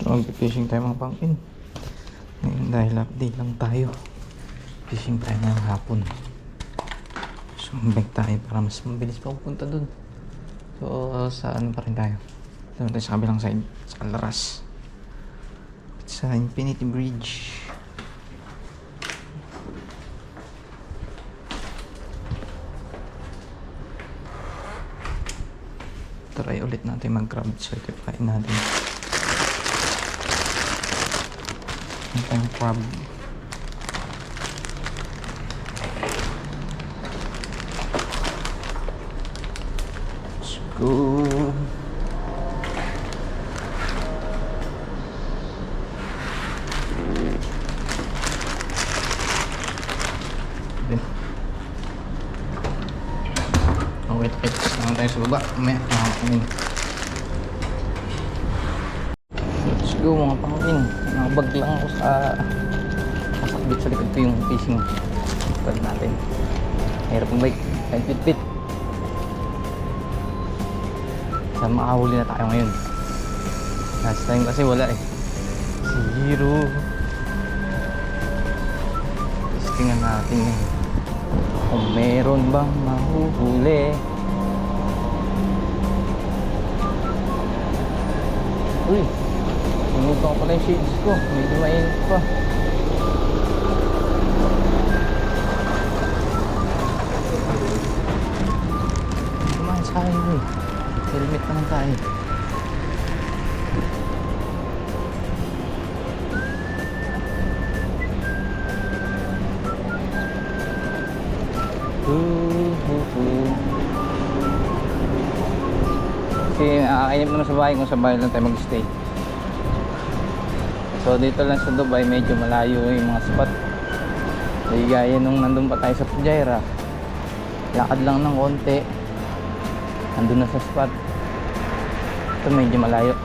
Mag-fishing tayo mga pangkin. Ngayon dahil update lang tayo. Fishing tayo ngayong hapon. So mag tayo para mas mabilis pa pupunta dun. So sa ano pa rin tayo. Doon tayo sa kabilang side. Sa Alras. Sa Infinity Bridge. Try ulit natin mag-crab certify natin. Ito yung crab. Let's go. Oh, wait. Saan tayo sa baba? Mamaya, nakakamin. Let's go mga pangkin. Nakabag lang ako sa masakbit sa likod ko yung fishing rod natin. Hirap ang bike. Kahit pit-pit. Sa makahuli na tayo ngayon. Last time kasi wala eh. Zero. Tingnan natin eh. Kung meron bang mahuhuli. Uy, sinugan ko pala yung shades ko. Medyo mainit pa. Kumain sa akin eh. Helmet naman tayo. Kasi nakakainip naman sa bahay kung sa bahay lang tayo mag-stay. So dito lang sa Dubai medyo malayo yung mga spot. Hindi gaya nung nandun pa tayo sa Fujairah. Lakad lang ng konti. Nandun na sa spot. Ito medyo malayo.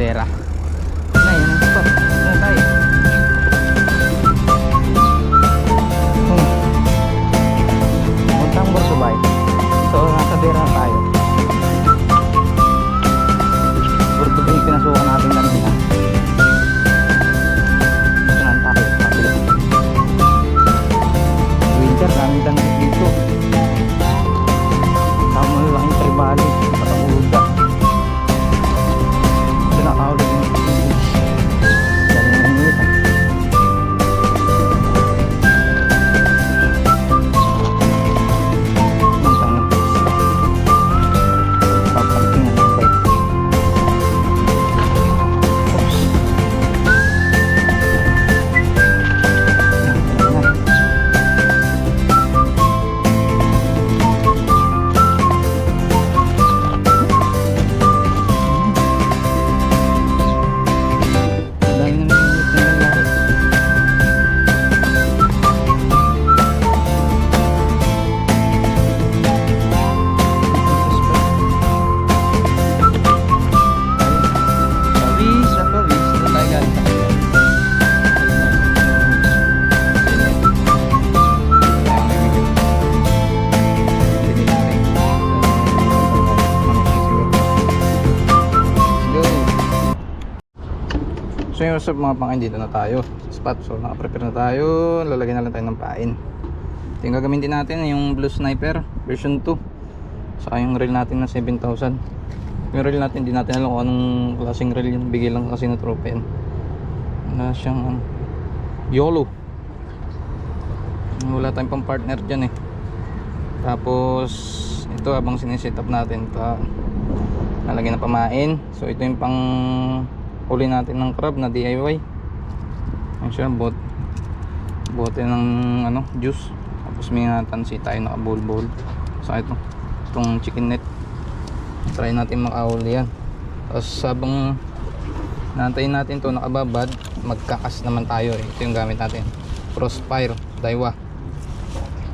Kadera. Na yan ang spot. Na tayo. Puntang Borsubay. So nasa Dera tayo. Borsubay yung pinasukan natin kanina. Saan tayo? Pabili. Winter, daming tanong dito. Tama lang yung tribali. Patahulog ka. Pinakahulog yung dami na hinit ha. Mantang ng bus. Papatingin ng bike. Oops. Dami na hinit na nangyari. Pawis na pawis. Ito tayo galing. So yung sa mga pangkain, dito na tayo sa spot. So naka-prepare na tayo. Lalagyan na lang tayo ng pain. Ito yung gagamitin natin, yung Blue Sniper version 2. Saka yung reel natin na 7,000. Yung reel natin, hindi natin alam kung anong klaseng reel yun. Bigay lang kasi na tropa yan. Wala siyang YOLO. Wala tayong pang partner dyan eh. Tapos ito habang siniset up natin ito, nalagyan na pamain. So ito yung pang huli natin ng crab na DIY. Ang siya bote ng ano, juice. Tapos may tansi tayo naka-bowl. So itong chicken net, try natin makahuli yan. Tapos habang naantayin natin to nakababad, magkakas naman tayo eh. Ito yung gamit natin, Crossfire Daiwa.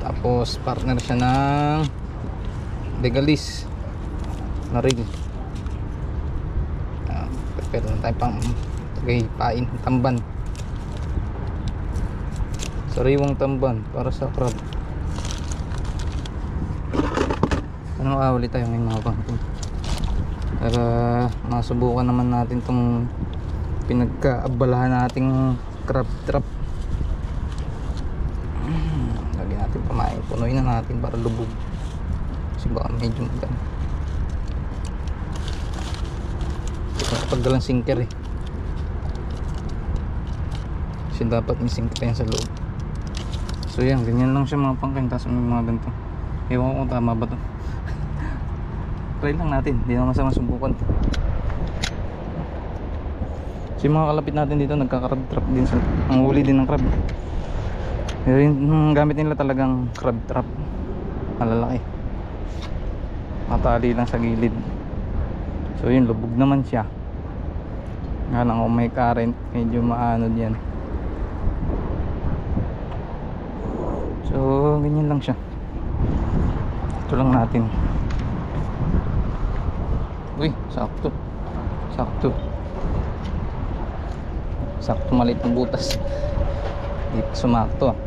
Tapos partner siya ng Legalis na rig. Prepare na tayo pang pain, tamban, sariwang tamban para sa crab. Ano makahuli tayo ngayon mga pangkin, para masubukan naman natin tong pinagkaabalahan nating crab trap. Lagyan natin pamain, punuin na natin para lubog kasi baka medyo maganda. Pagdalang sinker eh, kasi dapat may sinker yan sa loob. So yan, ganyan lang siya mga pangkain. Tapos may mga ganito, ewan ko kung tama ba to. Try lang natin, hindi naman masama subukan. So yung mga kalapit natin dito nagka-crab trap din, ang huli din ng crab. Pero yung gamit nila talagang crab trap, malalaki, matali lang sa gilid. So yun, lubog naman siya. Nga lang kung may current, medyo maano yan. So ganyan lang siya. Ito lang natin. Uy, sakto maliit ng butas. Di pa sumakto ah.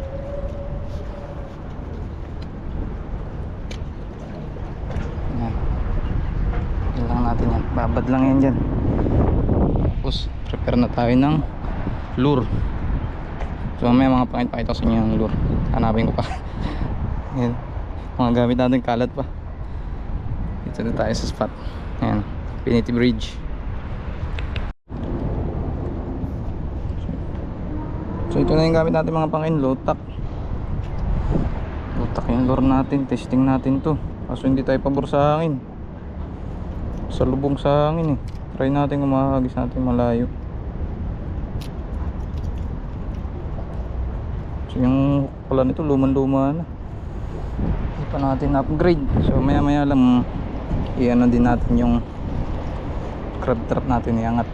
Yan lang natin yan, babad lang yan dyan. Tapos prepare na tayo ng lure. So may mga pakita ko sa inyo yung lure. Hanapin ko pa. Yan, mga gamit natin kalat pa. Dito na tayo sa spot. Ayan, Infinity Bridge. So ito na yung gamit natin mga pangin, lotak yung lure natin. Testing natin to, kaso hindi tayo pabor sa hangin, sa lubong sa hangin eh. Try natin kung makakagis natin malayo. So yung pala nito luman-luma na, hindi pa natin upgrade. So maya maya lang i-ano din natin yung crab trap natin, iangat.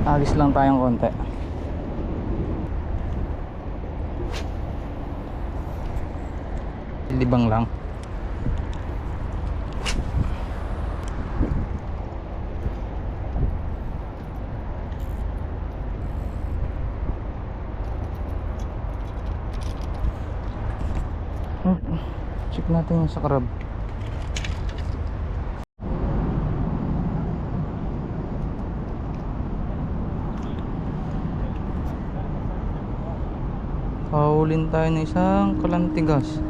Agis lang tayong konti. Libang lang. natin yung sa crab. Pahulin tayo ng isang kalantigas.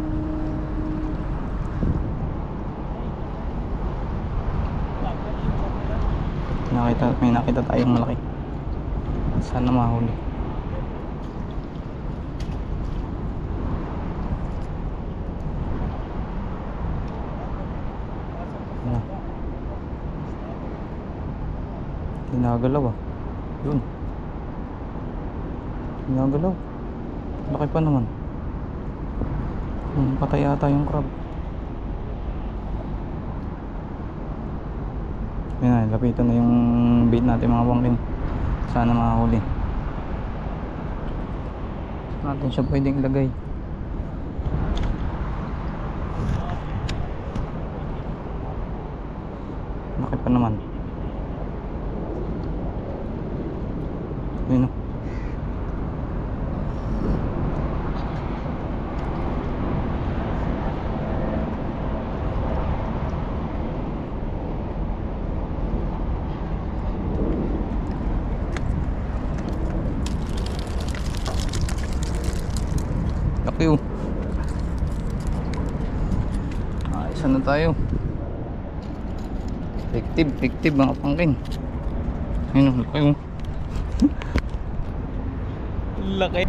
May nakita tayong malaki. Sana mahuli. Ano? Ginagalaw ah. Yun. Ginagalaw. Laki pa naman. Patay ata yung crab. Yun na, lapitan na yung bait natin mga bangking. Sana makahuli. Saan natin siya pwedeng ilagay? Laki pa naman. Yun o. Laki o. Ayos na tayo. Effective mga pangkin. Ayun o, laki o. Laki.